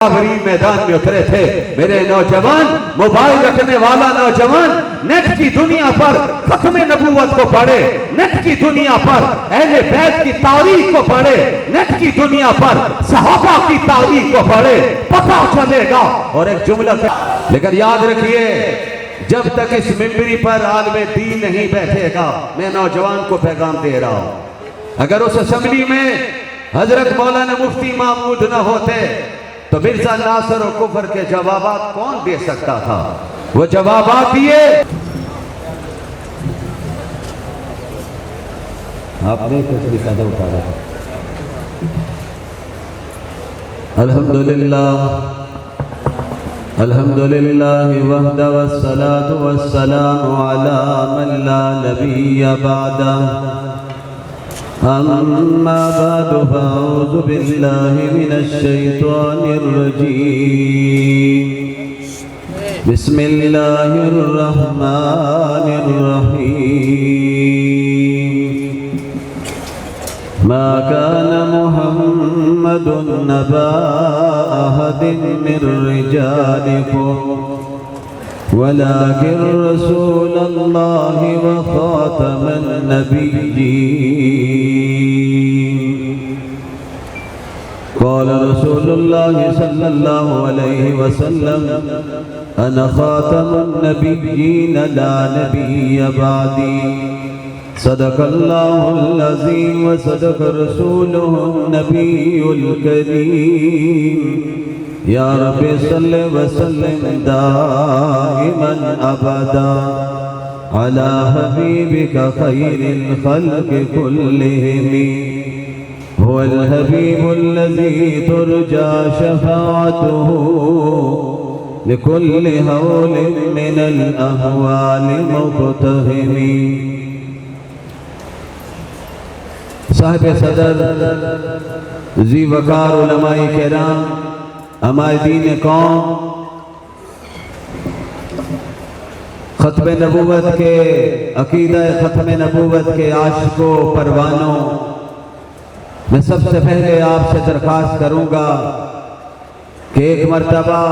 मैदान में उतरे थे। मेरे नौजवान, मोबाइल रखने वाला नौजवान, नेट की दुनिया पर खत्म नबूवत को पढ़े, नेट की दुनिया पर अहले बैत की तारीख को पढ़े, नेट की दुनिया पर सहाबा की तारीख को पढ़े, पता चलेगा। और एक जुमला, लेकिन याद रखिए, जब तक इस मिंबरी पर आलमे दीन नहीं बैठेगा, मैं नौजवान को पैगाम दे रहा हूं, अगर उस असेंबली में हजरत मौलाना मुफ्ती महमूद न होते तो मिर्जा नासिर और कुफर के जवाबात कौन दे सकता था? वो जवाबात दिए। आपने पिछली कदम उठाया। अल्हम्दुलिल्लाह अल्हम्दुलिल्लाह वहदा वस्सलातु वस्सलामु अला मन ला नबिय्य बअदा। अम्मा बादु फअऊज़ु बिल्लाहि मिनश शैतानिर रजीम। बिस्मिल्लाहिर रहमानिर रहीम। मा कान मुहम्मदुन नबा अहदिन मिर रिजालिकुम वलाकिन रसूलल्लाहि व खातमन नबिय्यीन। क़ाल रसूलुल्लाहि सल्लल्लाहु अलैहि वसल्लम अना खातमुन नबिय्यीन ला नबिय्य बअदी। सदक़ल्लाहुल अज़ीम व सदक़ रसूलुहुन नबियुल करीम। या रब्बि सल्लि व सल्लिम दाइमन अबदा अला हबीबिका खैरिल खल्क़ि कुल्लिहिम। हुवल हबीबुल्लज़ी तुरजा शफ़ाअतुहु लिकुल्लि हौलिन मिनल अहवालि मुक़तहिम। साहिब सदर ज़ी वक़ार उलमाए किराम, हमारे दीन कौम, खत्म नबूवत के अकीदा खत्म नबूवत के आशिकों परवानों, मैं सबसे पहले आपसे दरख्वास्त करूंगा कि एक मर्तबा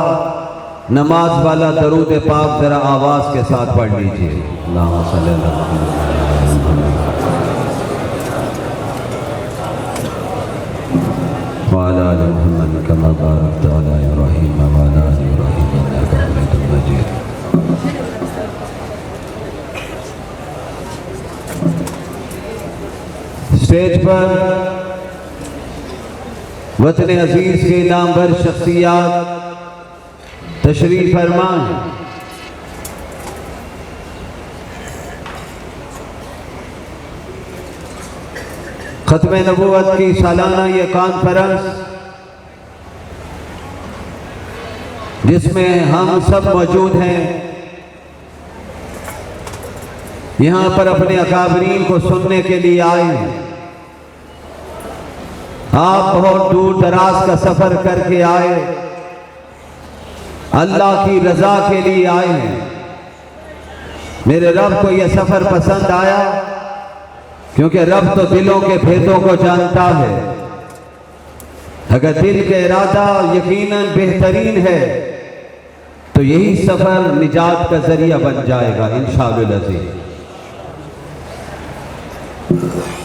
नमाज वाला दरूद पाक जरा आवाज के साथ पढ़ लीजिए। अल्लाहुम्मा सल्ली अला वअला आलि मुहम्मद कमा बारकता अला इब्राहीम वअला आलि इब्राहीम इन्नका हमीदुम मजीद। स्टेज पर वतन अजीज के नामवर शख्सियात तशरीफ फरमा है। खत्म नबूवत की सालाना ये कॉन्फ्रेंस, जिसमें हम सब मौजूद हैं, यहां पर अपने अकाबरीन को सुनने के लिए आए हैं। आप बहुत दूर दराज का सफर करके आए, अल्लाह की रजा के लिए आए हैं। मेरे रब को यह सफर पसंद आया, क्योंकि रब तो दिलों के भेदों को जानता है। अगर दिल का इरादा यकीनन बेहतरीन है तो यही सफर निजात का जरिया बन जाएगा इंशाअल्लाह।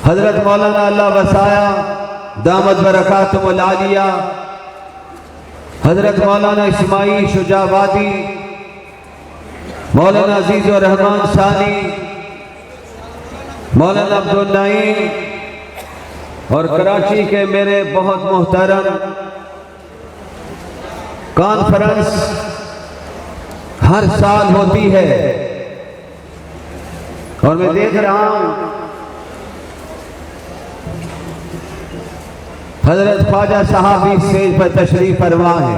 हजरत मौलाना अल्लाह वसाया दामद बरकातुहुल आलिया, हजरत मौलाना इस्माइल शुजाबादी, मौलाना अजीजुर रहमान सानी, मौलाना अब्दुल नईम और कराची के मेरे बहुत मोहतरम, कॉन्फ्रेंस हर साल होती है और मैं देख रहा हूं हजरत ख्वाजा साहब भी स्टेज पर तशरीफ फरमा है।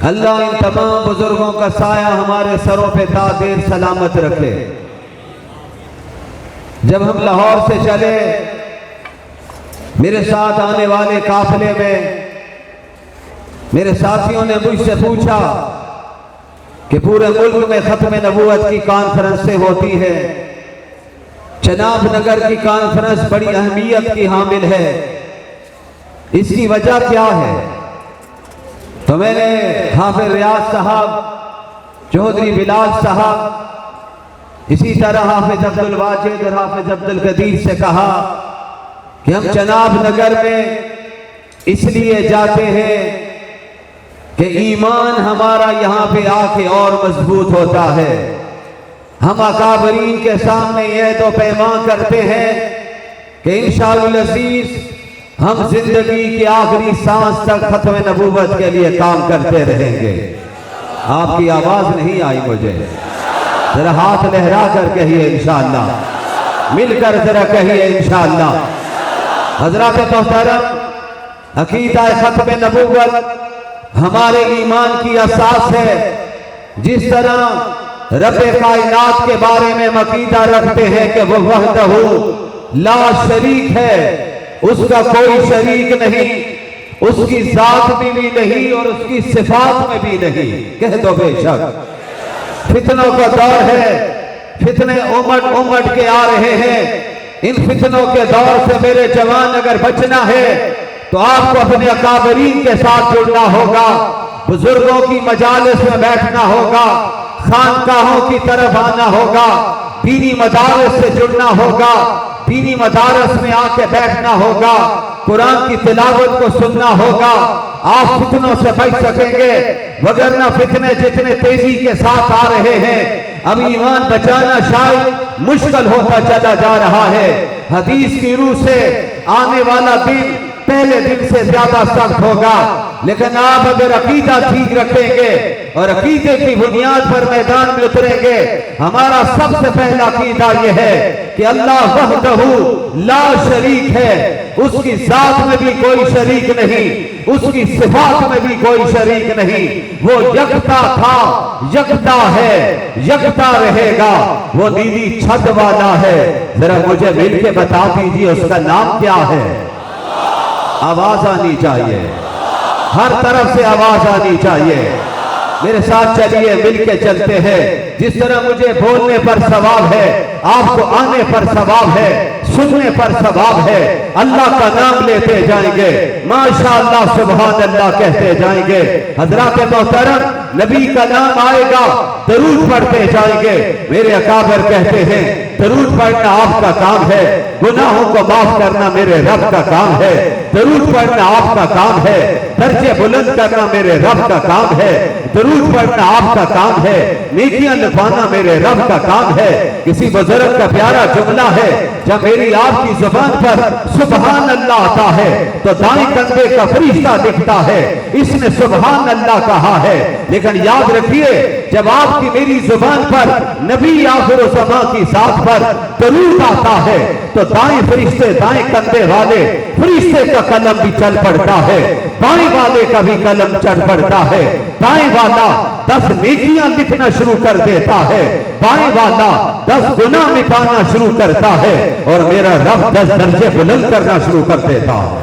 अल्लाह इन तमाम बुजुर्गों का साया हमारे सरों पे ता देर सलामत रखे। जब हम लाहौर से चले, मेरे साथ आने वाले काफिले में मेरे साथियों ने मुझसे पूछा कि पूरे मुल्क में खत्म नबूवत की कॉन्फ्रेंसें होती है, चनाब नगर की कॉन्फ्रेंस बड़ी अहमियत की हामिल है, इसकी वजह क्या है? तो मैंने हाफिज रियाज साहब, चौधरी बिलाल साहब, इसी तरह हाफिज अब्दुल वाजिद और हाफिज अब्दुल कदीर से कहा कि हम चनाब नगर में इसलिए जाते हैं कि ईमान हमारा यहाँ पे आके और मजबूत होता है। हम अकाबरीन के सामने यह तो पैमान करते हैं कि इंशाअल्लाह अज़ीज़ हम जिंदगी की आखिरी सांस तक खत्म नबूवत के लिए काम करते रहेंगे। आपकी आवाज नहीं आई मुझे, जरा हाथ लहरा कर कहिए इंशाअल्लाह, मिलकर जरा कहिए इंशाअल्लाह। हजरात मोहतरम, अकीदा खत्म नबूवत हमारे ईमान की असास है। जिस तरह रब्बे कायनात के बारे में अकीदा रखते हैं कि वो वहदहू ला शरीक है, उसका कोई शरीक नहीं, उसकी जात में भी नहीं और उसकी सिफात में भी नहीं। कह दो बेशक। फितनों का दौर है, फितने उमड़ उमड़ के आ रहे हैं। इन फितनों के दौर से मेरे जवान अगर बचना है तो आपको अपने अकाबरीन के साथ जुड़ना होगा, बुजुर्गों की मजालिस में बैठना होगा, खानकाहों की तरफ आना होगा, दीनी मदारस से जुड़ना होगा, दीनी मदारस में आके बैठना होगा, कुरान की तिलावत को सुनना होगा। आप फितनों से बच सकेंगे, वगरना फितने जितने तेजी के साथ आ रहे हैं, अब ईमान बचाना शायद मुश्किल होता चला जा रहा है। हदीस की रूह से आने वाला दिन पहले दिन से ज्यादा सख्त होगा, लेकिन आप अगर अकीदा ठीक रखेंगे और अकीदे की बुनियाद पर मैदान में उतरेंगे, हमारा सबसे पहला अकीदा यह है कि अल्लाह वहदहू ला शरीक है, उसकी जात में भी कोई शरीक नहीं, उसकी सिफात में भी कोई शरीक नहीं। वो यकता था, यकता है, यकता रहेगा। वो नीली छत वाला है। जरा मुझे मिल के बता दीजिए उसका नाम क्या है? आवाज आनी चाहिए, हर तरफ से आवाज आनी चाहिए। मेरे साथ चलिए, मिलके चलते हैं। जिस तरह मुझे बोलने पर सवाब है, आपको आने पर सवाब है, सुनने पर सवाब है। अल्लाह का नाम लेते जाएंगे, माशाअल्लाह सुभान अल्लाह कहते जाएंगे। हजरात मोहतरम, नबी का नाम आएगा, दरूद पढ़ते जाएंगे। मेरे अकाबर कहते हैं दरूद पढ़ना आपका काम है, गुनाहों को माफ करना मेरे रब का काम है। दरूद पढ़ना आपका काम है, दर्जे बुलंद करना मेरे रब का काम है। दरूद पढ़ना आपका काम है, नेकियां लिखवाना मेरे रब का काम है। किसी बुजुर्ग का प्यारा जुमला है, जब मेरी आपकी जुबान पर सुभान अल्लाह आता है तो दाएं कंधे का फरिश्ता लिखता है इसने सुभान अल्लाह कहा है। लेकिन याद रखिए, जब आपकी मेरी जुबान पर नबी आखिर समा की साथ पर दरूद आता है तो दाएं फरिश्ते, दाएं कंधे वाले फरिश्ते का कलम भी चल पड़ता है, बाएं वाले का भी कलम चल पड़ता है। दाएं वाला 10 नेकियां लिखना शुरू कर देता है, बाएं वाला 10 गुनाह मिटाना शुरू करता है और मेरा रब 10 दर्जे बुलंद करना शुरू कर देता है।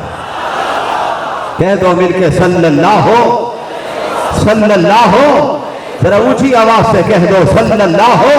कह दो मिलके सल्लल्लाहु, सल्लल्लाहु, जरा ऊंची आवाज से कह दो सल्लल्लाहु।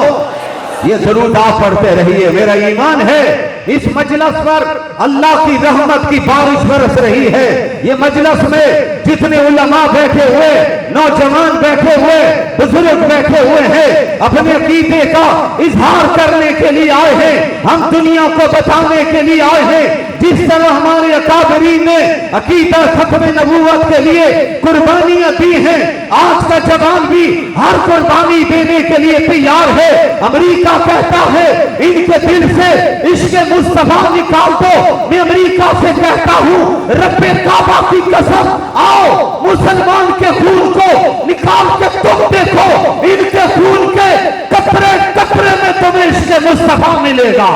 ये जरूर आप पढ़ते रहिए। मेरा ईमान है इस मजलिस पर अल्लाह की रहमत की बारिश बरस रही है। ये मजलिस में जितने उलमा बैठे हुए, नौजवान बैठे हुए, बुजुर्ग बैठे हुए हैं, अपने अकीदे का इजहार करने के लिए आए हैं, हम दुनिया को बताने के लिए आए हैं। जिस तरह हमारे अकाबरीन ने अकीदा खत्म नबूवत के लिए कुर्बानियां दी हैं, आज का जवान भी हर कुर्बानी देने के लिए तैयार है। अमेरिका कहता है इनके दिल से इश्क़ मुस्तफा निकाल दो। मैं अमेरिका से कहता हूँ रब्बे काबा की कसम, आओ मुसलमान के खून को निकाल के तुम देखो, इनके खून के कतरे कतरे में तुम्हें इश्क़ मुस्तफा मिलेगा,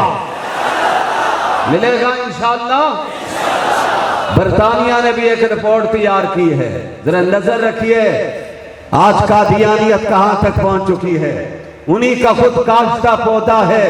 मिलेगा इंशाअल्लाह। बरतानिया ने भी एक रिपोर्ट तैयार की है, जरा नजर रखिए आज कादियानियत कहां तक पहुंच चुकी है। उन्हीं का खुद काश्ता पौधा है,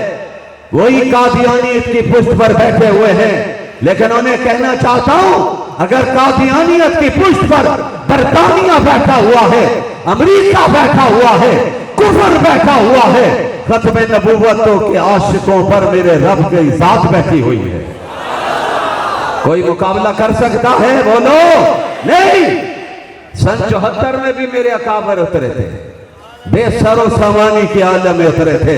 वही कादियानियत की पुष्ट पर बैठे हुए हैं। लेकिन उन्हें कहना चाहता हूं, अगर कादियानियत की पुष्ट पर बरतानिया बैठा हुआ है, अमेरिका बैठा हुआ है, कुफर बैठा हुआ है, खत्म नबूवतों के आशिकों पर मेरे रब की जात बैठी हुई है। कोई मुकाबला कर सकता है? बोलो नहीं। सन 74 में भी मेरे अकाबर उतरे थे, बेसरो सामानी के आलम में उतरे थे।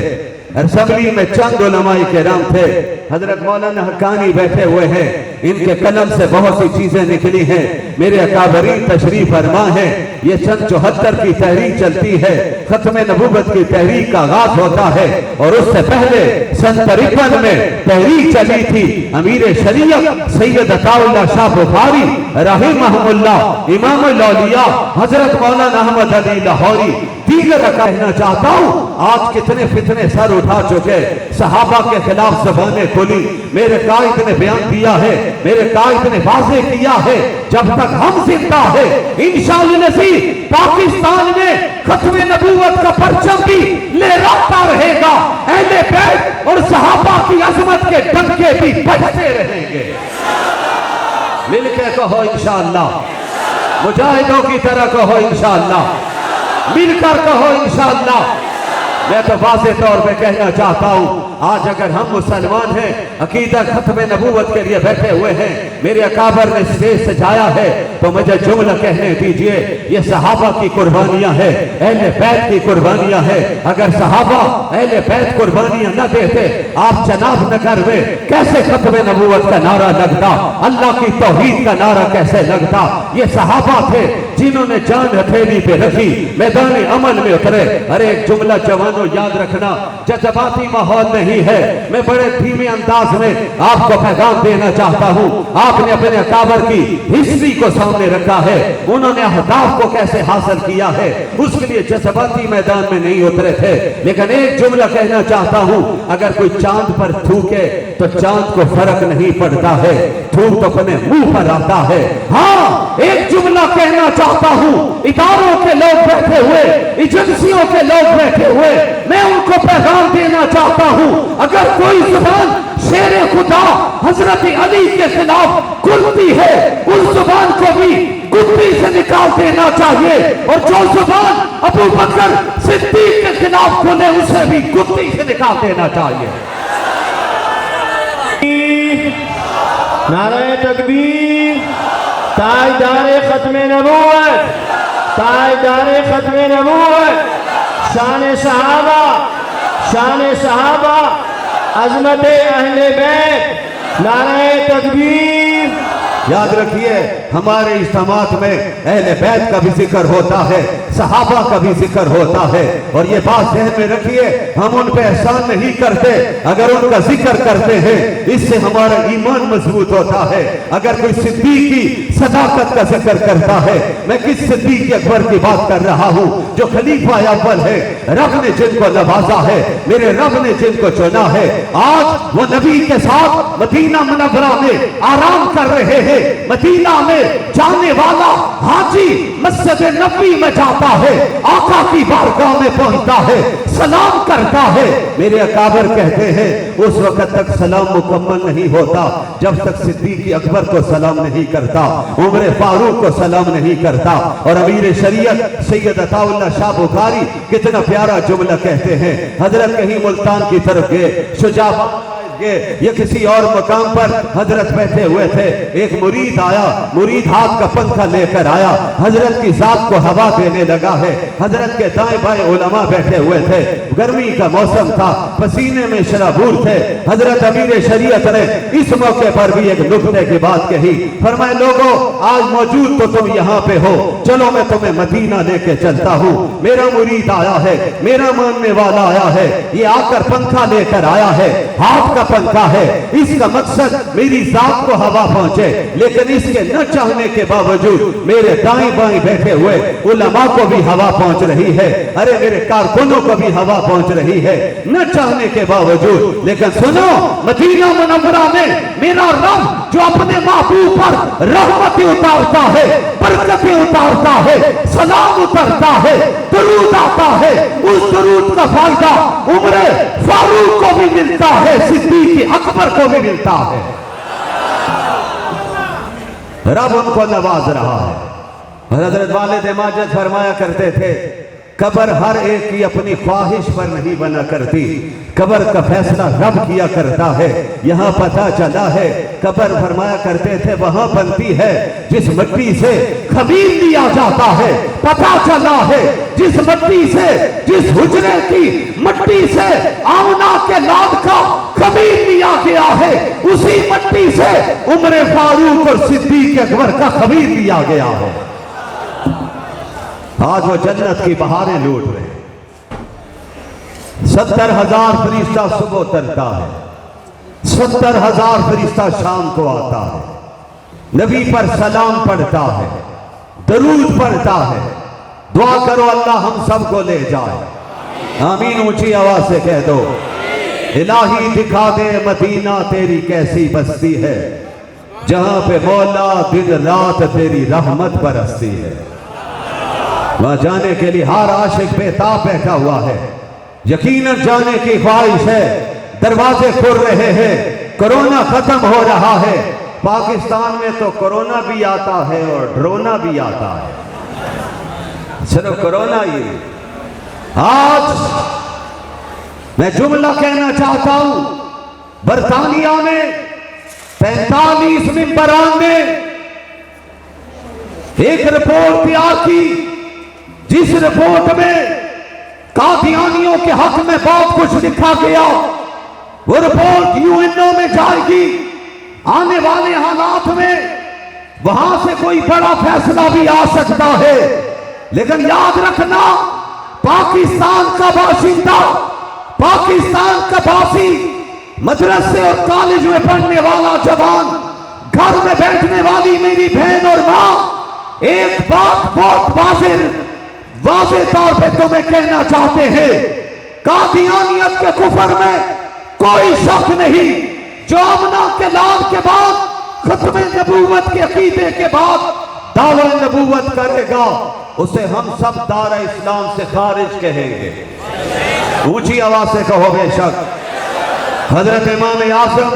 असेंबली में चंद उलमाए किराम थे, हजरत मौलाना हक्कानी बैठे हुए हैं, इनके कलम से बहुत सी चीजें निकली हैं। मेरे अकाबरीन तशरीफ फरमा है। ये सन 74 की तहरीक चलती है, खत्म नबूवत की तहरीक का आगाज होता है, और उससे पहले सन 53 में तहरीक चली थी। अमीर शरीयत सैयद अताउल्लाह शाह बुखारी रहिमहुल्लाह, इमामुल औलिया हजरत मौलाना अहमद अली लाहौरी दीगर कहना चाहता हूँ, आज कितने फितने सर उठा चुके, सहाबा के खिलाफ ज़बानें खुली। मेरे कायद ने बयान दिया है, मेरे कायद ने वाज़े किया है, जब तक हम जिंदा है इंशाअल्लाह नसीब पाकिस्तान में खत्मे नबूवत का परचम भी लहराता रहेगा। अहले बैत और सहाबा की अजमत के डंके भी बजते रहेंगे। मिलके कहो इंशाअल्लाह, मुजाहिदों की तरह कहो इंशाअल्लाह, मिलकर कहो इंशाअल्लाह। मैं तो वाज़े तौर पे कहना चाहता हूँ, आज अगर हम मुसलमान हैं, अकीदा खत्म नबूवत के लिए बैठे हुए हैं, मेरे अकाबर ने स्टेज सजाया है, तो मुझे जुमला कहने दीजिए। ये सहाबा की कुर्बानियां हैं, अहले बैत की कुर्बानियां हैं। अगर सहाबा अहले बैत कुर्बानियां न देते, आप जनाब नगर में कैसे खत्म नबूवत का नारा लगता, अल्लाह की तौहीद का नारा कैसे लगता। ये सहाबा थे जिन्होंने जान हथेली पे रखी, मैदान अमल में उतरे। अरे एक जुमला जवानों याद रखना, जज्बाती माहौल नहीं है, मैं बड़े धीमे अंदाज में आपको पैगाम देना चाहता हूँ। आपने अपने अकाबर की हिस्ट्री को सामने रखा है, उन्होंने अहदाफ को कैसे हासिल किया है, उसके लिए जज्बाती मैदान में नहीं उतरे थे। लेकिन एक जुमला कहना चाहता हूँ, अगर कोई चांद पर थूके तो चांद को फर्क नहीं पड़ता है, थूक तो अपने मुंह पर आता है। हाँ, एक जुमला कहना चाहता हूँ, इदारों के लोग बैठे हुए, एजेंसियों के लोग बैठे हुए, मैं उनको पैगाम देना चाहता हूँ, अगर कोई जुबान शेरे खुदा हजरत अली के खिलाफ खुलती है, उस जुबान को भी गुत्ती से निकाल देना चाहिए, और जो जुबान अबू बकर सिद्दीक के खिलाफ खुले, उसे भी गुत्ती से निकाल देना चाहिए। नारे तकबीर, ताजदारे खत्मे नबूवत, ताजदारे खत्मे नबूवत, शान सहाबा, शान सहाबा, अजमत अहले बैत, नारे तकबीर। याद रखिए, हमारे इज्तिमात में अहले बैत का भी जिक्र होता है, सहाबा का भी जिक्र होता है, और ये बात ज़हन में रखिए, हम उन पे एहसान नहीं करते, अगर उनका जिक्र करते हैं इससे हमारा ईमान मजबूत होता है। अगर कोई सिद्दीक की सदाकत का जिक्र करता है, मैं किस सिद्दीक अकबर की बात कर रहा हूँ, जो खलीफा अव्वल है, रब ने जिनको नवाजा है, मेरे रब ने जिनको चुना है, आज वो नबी के साथ मदीना मुनव्वरा में आराम कर रहे हैं। मदीना में जाने वाला हाजी मस्जिद नबी में जाता है, आका की बारगाह में पहुंचता है, सलाम करता है। मेरे अकाबर कहते हैं, उस वक्त तक सलाम मुकम्मल नहीं होता जब तक सिद्दीक अकबर को सलाम नहीं करता, उमर फारूक को सलाम नहीं करता। और अमीर शरीयत सैयद अताउल्लाह शाह बुखारी कितना प्यारा जुमला कहते हैं, हजरत कहीं मुल्तान की तरफ गए, शुजाबाद ये किसी और मकाम पर हजरत बैठे हुए थे, एक मुरीद आया, मुरीद हाथ का पंखा लेकर आया, हजरत की जात को हवा देने लगा है। हजरत के दाएं बाएं उलमा बैठे हुए थे, गर्मी का मौसम था, पसीने में शराबूर थे। हजरत अमीर शरीयत ने इस मौके पर भी एक नुक्ते की बात कही, फरमाए लोगों आज मौजूद तो तुम यहाँ पे हो, चलो मैं तुम्हें मदीना लेके चलता हूँ। मेरा मुरीद आया है, मेरा मानने वाला आया है, ये आकर पंखा लेकर आया है, हाथ का पंखा है, इसका मकसद मेरी जात को हवा पहुंचे, लेकिन इसके न चाहने के बावजूद मेरे दाएं बाएं बैठे हुए उलमा को भी हवा पहुंच रही है, अरे मेरे कारकुनों को भी हवा पहुंच रही है, न चाहने के बावजूद। लेकिन सुनो, मदीना मुनव्वरा में मेरा रब जो अपने महबूब पर रहमतें उतारता है, बरकतें उतारता है, सलाम उतरता है, दरूद आता है, उस दरूद का फायदा उमर फारूक को भी मिलता है, सिद्दीक अकबर को भी मिलता है। रब उनको नवाज रहा है। हजरत वालिद माजिद फरमाया करते थे, कब्र हर एक की अपनी ख्वाहिश पर नहीं बना करती, कब्र का फैसला रब किया करता है। यहाँ पता चला है कब्र फरमाया करते थे वहां बनती है जिस मिट्टी से खमीर लिया जाता है। पता चला है जिस मिट्टी से, जिस हुजरे की मिट्टी से आमना के लाद का खमीर लिया गया है, उसी मिट्टी से उमर फारूक और सिद्दीक अकबर का खमीर लिया गया है। आज वो जन्नत की बहारें लूट रहे। 70,000 फरिश्ता सुबह उतरता है, 70,000 फरिश्ता शाम को आता है, नबी पर सलाम पढ़ता है, दरूद पढ़ता है। दुआ करो अल्लाह हम सबको ले जाए। आमीन ऊंची आवाज से कह दो। इलाही दिखा दे मदीना तेरी कैसी बस्ती है, जहां पे मौला दिन रात तेरी रहमत बरसती है। वहां जाने के लिए हर आशिक बेताब बैठा हुआ है, यकीनन जाने की ख्वाहिश है। दरवाजे खुल रहे हैं, कोरोना खत्म हो रहा है। पाकिस्तान में तो कोरोना भी आता है और ड्रोना भी आता है। सिर्फ कोरोना ही। आज मैं जुमला कहना चाहता हूं, बरतानिया में 45 मिंबरान ने एक रिपोर्ट तैयार की, जिस रिपोर्ट में कादियानियों के हक में बहुत कुछ लिखा गया। वो रिपोर्ट यूएनओ में जाएगी। आने वाले हालात में वहां से कोई बड़ा फैसला भी आ सकता है। लेकिन याद रखना, पाकिस्तान का बाशिंदा, पाकिस्तान का बासी, मदरसे और कॉलेज में पढ़ने वाला जवान, घर में बैठने वाली मेरी बहन और मां, एक बात बहुत वाज़ेह तौर पे तुम्हें कहना चाहते हैं, कादियानियत के कुफर में कोई शक नहीं। जो आमना के लाल के बाद, खत्म नबूवत के अकीदे के बाद दावा नबूवत करेगा, उसे हम सब दारा इस्लाम से खारिज कहेंगे। ऊंची आवाज से कहो बेशक। हजरत इमाम आज़म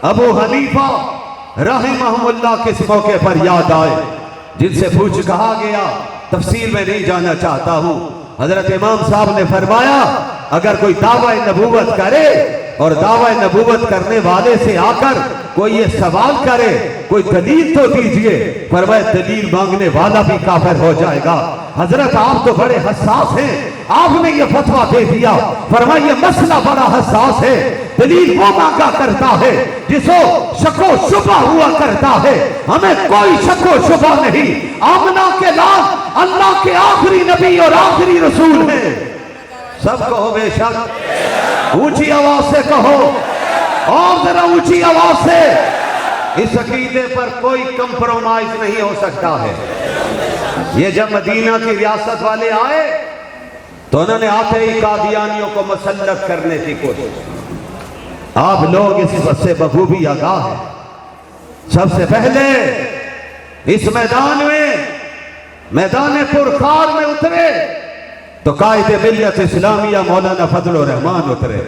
अबू हनीफा रहमहुल्लाह किस मौके पर याद आए, जिनसे पूछ कहा गया, तफसील में नहीं जाना चाहता हूं। हजरत इमाम साहब ने फरमाया, अगर कोई दावा नबूवत करे और दावा नबूवत करने वाले से आकर कोई ये सवाल करे, कोई दलील तो दीजिए। फरमाया दलील मांगने वाला भी काफिर हो जाएगा। हजरत आप तो बड़े हसास हैं, आपने ये फतवा दे दिया। फरमाया ये मसला बड़ा हसास है, दलील वो मांगा करता है जिसको शको शुबा हुआ करता है। हमें कोई शको शुबा नहीं। आमना के लाल अल्लाह के आखिरी नबी और आखिरी रसूल हैं। सब कहो बेशक। ऊंची आवाज से कहो, और जरा ऊंची आवाज से। इस अकीदे पर कोई कंप्रोमाइज नहीं हो सकता है। ये जब मदीना की रियासत वाले आए तो उन्होंने आते ही कादियानियों को मुसल्लत करने की कोशिश। आप लोग इस बात से बखूबी आगाह हैं। सबसे पहले इस मैदान में, मैदान पुरखार में उतरे तो कायदे मिल्लत इस्लामिया मौलाना फजलुर रहमान उतरे।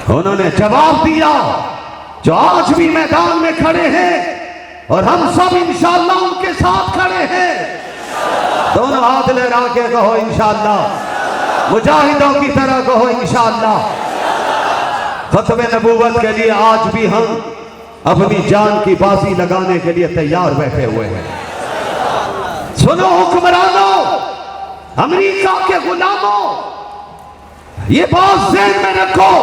उन्होंने जवाब दिया, जो आज भी मैदान में खड़े हैं और हम सब इंशाअल्लाह उनके साथ खड़े हैं। दोनों हाथ लहरा के कहो इंशाअल्लाह, मुजाहिदों की तरह कहो इंशाअल्लाह। खत्म नबूवत के लिए आज भी हम अपनी जान की बाजी लगाने के लिए तैयार बैठे हुए हैं। सुनो हुक्मरानों, अमेरिका के गुलामों, ये बात ज़हन में रखो,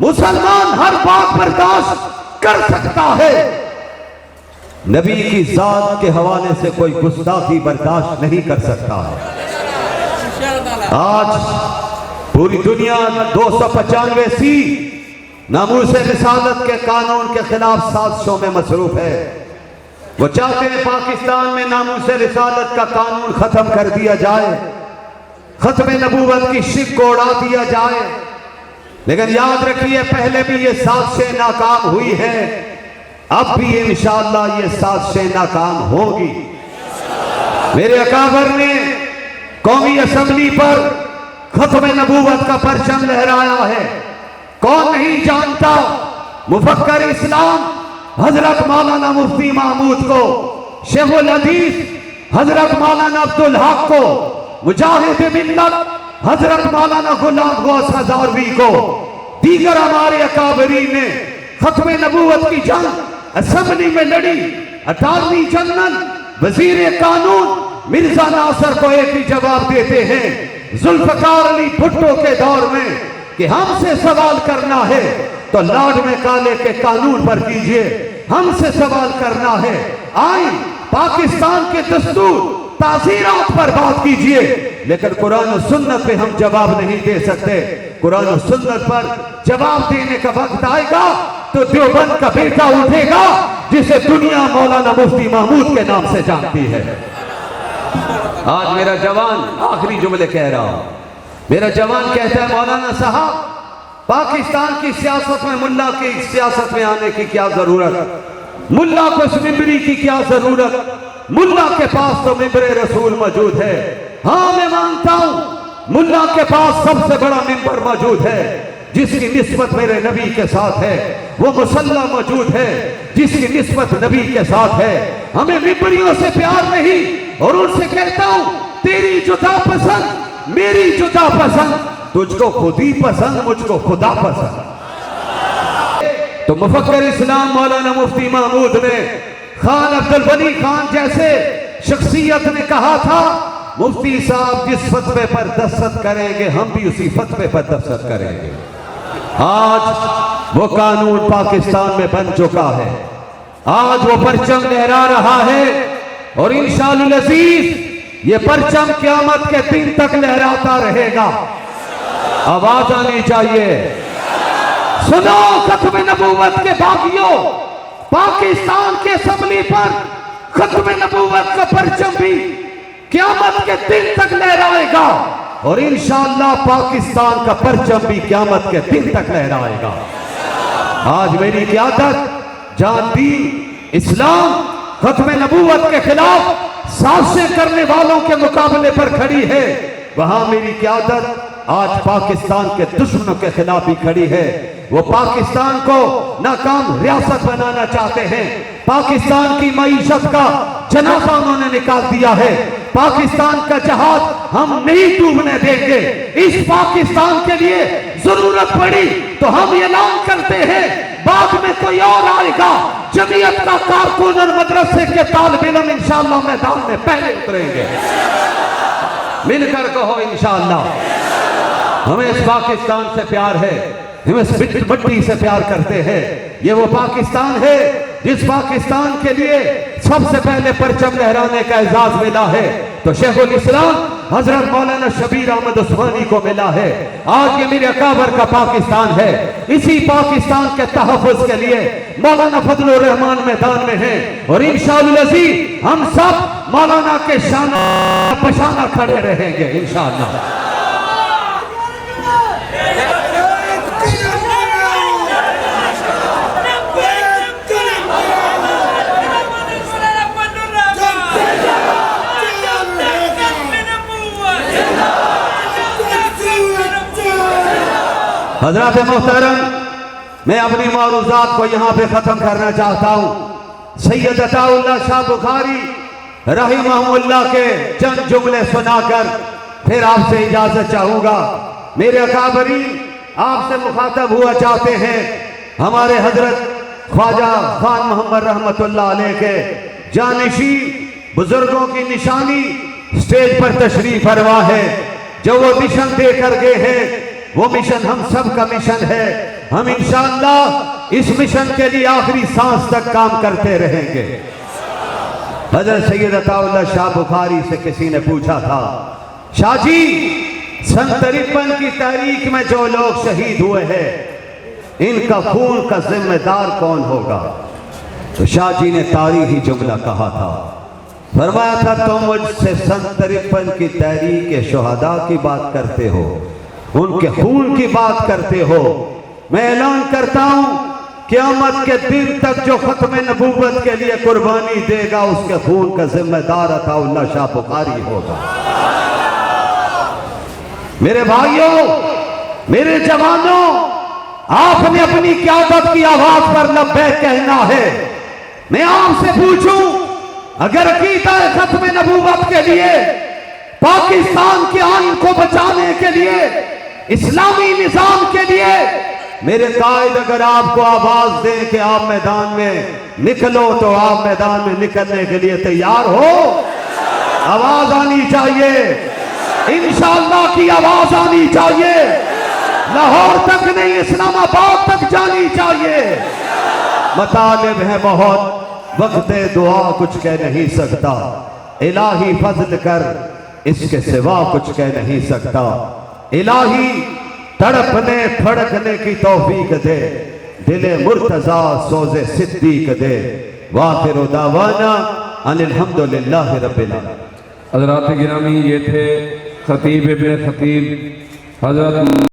मुसलमान हर बात बर्दाश्त कर सकता है, नबी की जात के हवाले से कोई गुस्ताखी बर्दाश्त नहीं कर सकता है। आज पूरी दुनिया 295 नामूस रिसालत के कानून के खिलाफ साजिशों में मसरूफ है। वो चाहते हैं पाकिस्तान में नामूस रिसालत का कानून खत्म कर दिया जाए, खत्म नबूवत की शिक को उड़ा दिया जाए। लेकिन याद रखिए, पहले भी ये साजिशें नाकाम हुई हैं, अब भी इंशाअल्लाह ये साजिशें नाकाम होगी। मेरे अकाबर ने कौमी असम्बली पर खत्म नबूवत का परचम लहराया है। कौन नहीं जानता मुफक्कर इस्लाम हजरत मौलाना मुफ्ती महमूद को, शेखुल हदीस हजरत मौलाना अब्दुल हक को, मुजाहिद मिल्लत हजरत मौलाना गुलाम गौस हज़ारवी को, दीगर हमारे अकाबरीन ने खत्म नबूवत की जंग असेंबली में लड़ी। अटॉर्नी जनरल, वजीर कानून मिर्जा नासर को एक ही जवाब देते हैं जुल्फकार अली भुट्टो के दौर में कि हमसे सवाल करना है तो लॉर्ड में काले के कानून पर कीजिए, हमसे सवाल करना है आइन पाकिस्तान के दस्तूर तासीरात पर बात कीजिए, लेकिन कुरान और सुन्नत पे हम जवाब नहीं दे सकते। कुरान और सुन्नत पर जवाब देने का वक्त आएगा तो देवबंद का बेटा उठेगा जिसे दुनिया मौलाना मुफ्ती महमूद के नाम से जानती है। आज मेरा जवान आखिरी जुमले कह रहा हूं, मेरा जवान कहता है मौलाना साहब पाकिस्तान की सियासत में मुल्ला की सियासत में आने की क्या जरूरत, मुल्ला को इस मिंबरी की क्या जरूरत, मुल्ला के पास तो मिंबरे रसूल मौजूद है। हाँ मैं मानता हूं मुल्ला के पास सबसे बड़ा मिंबर मौजूद है जिसकी निस्बत मेरे नबी के साथ है, वो मुसल्ला मौजूद है जिसकी निस्बत नबी के साथ है। हमें मिंबरियों से प्यार नहीं और उनसे कहता हूं तेरी जुदा पसंद मेरी जुदा पसंद, तुझको खुद ही पसंद मुझको खुदा पसंद। तो मुफक्कर इस्लाम मौलाना मुफ्ती महमूद ने खान अब्दुल वली खान जैसे शख्सियत ने कहा था मुफ्ती साहब जिस फतवे पर दस्तखत करेंगे हम भी उसी फतवे पर दस्तखत करेंगे। आज वो कानून पाकिस्तान में बन चुका है, आज वो परचम लहरा रहा है और इंशाअल्लाह अज़ीज ये परचम क़यामत के दिन तक लहराता रहेगा। आवाज आनी चाहिए, सुनो खत्म नबूवत के बागियों, पाकिस्तान के असेंबली पर खत्म नबूवत का परचम भी क़यामत के दिन तक लहराएगा और इंशाअल्लाह पाकिस्तान का परचम भी क़यामत के दिन तक लहराएगा। आज मेरी क़यादत जहां दीन इस्लाम खत्म नबूवत के खिलाफ साजिशें करने वालों के मुकाबले पर खड़ी है, वहां मेरी क़यादत आज पाकिस्तान के दुश्मनों के खिलाफ भी खड़ी है। वो पाकिस्तान को नाकाम रियासत बनाना चाहते हैं, पाकिस्तान की मईशत का जनाजा उन्होंने निकाल दिया है, पाकिस्तान का जहाज हम नहीं डूबने देंगे। इस पाकिस्तान के लिए जरूरत पड़ी तो हम ऐलान करते हैं बाद में कोई और आएगा, जमीयत का कारकुन और मदरसे के तालिब इल्म इंशाअल्लाह मैदान में पहले उतरेंगे। मिलकर कहो इंशाअल्लाह। हमें इस पाकिस्तान से प्यार है, हम इस मिट्टी से प्यार करते हैं। ये वो पाकिस्तान है जिस पाकिस्तान के लिए सबसे पहले परचम लहराने का एजाज मिला है तो शेखुल इस्लाम हजरत मौलाना शबीर अहमद उस्मानी को मिला है। आज ये मेरे अकाबर का पाकिस्तान है, इसी पाकिस्तान के तहफ़्फ़ुज़ के लिए मौलाना फजलुर रहमान मैदान में है और इंशाअल्लाह अज़ीज़ हम सब मौलाना के शाना पशाना खड़े रहेंगे इंशाअल्लाह। हज़रात मोहतरम, मैं अपनी मौरूज़ात को यहाँ पे ख़त्म करना चाहता हूँ। सैयद अताउल्लाह शाह बुखारी रहिमहुल्लाह के चंद जुमले सुनाकर फिर आपसे इजाज़त चाहूँगा। मेरे अकाबरी आपसे मुखातब हुआ चाहते हैं, हमारे हजरत ख्वाजा खान मोहम्मद रहमतुल्लाह अलैह के जानिशी बुजुर्गों की निशानी स्टेज पर तशरीफ फरमा है। जो वो मिशन देकर गए हैं वो मिशन हम सब का मिशन है। हम इंशाअल्लाह इस मिशन के लिए आखिरी सांस तक काम करते रहेंगे। हजरत सैयद अताउल्लाह शाह बुखारी से किसी ने पूछा था, शाह जी सन 53 की तारीख में जो लोग शहीद हुए हैं इनका खून का जिम्मेदार कौन होगा? तो शाह जी ने तारीखी जुमला कहा था, फरमाया था तुम मुझसे सन 53 की तारीख के शुहदा की बात करते हो, उनके खून की बात करते हो। मैं ऐलान करता हूं क़यामत के दिन तक जो खत्म नबूवत के लिए कुर्बानी देगा उसके खून का जिम्मेदार अताउल्लाह शाह बुखारी होगा। मेरे भाइयों, मेरे जवानों, आपने अपनी क़यादत की आवाज पर लब्बैक कहना है। मैं आपसे पूछूं, अगर अकीदा खत्म नबूवत के लिए पाकिस्तान के आइन को बचाने के लिए, इस्लामी निजाम के लिए मेरे कायद अगर आपको आवाज दें कि आप मैदान में निकलो, तो आप मैदान में निकलने के लिए तैयार हो? आवाज आनी चाहिए, इंशाअल्लाह की आवाज आनी चाहिए, लाहौर तक नहीं इस्लामाबाद तक जानी चाहिए। मतालिब है बहुत, वक्त दुआ कुछ कह नहीं सकता, इलाही फजल कर इसके सिवा कुछ कह नहीं सकता। इलाही तड़पने फड़कने की तौफीक दे, दिले मुर्तजा सोज़े सिद्दीक दे। वाखिर दावाना अनिल हम्दुलिल्लाहि रब्बिल आलमीन। हज़रात गिरामी, ये थे खतीब इब्ने खतीब हज़रत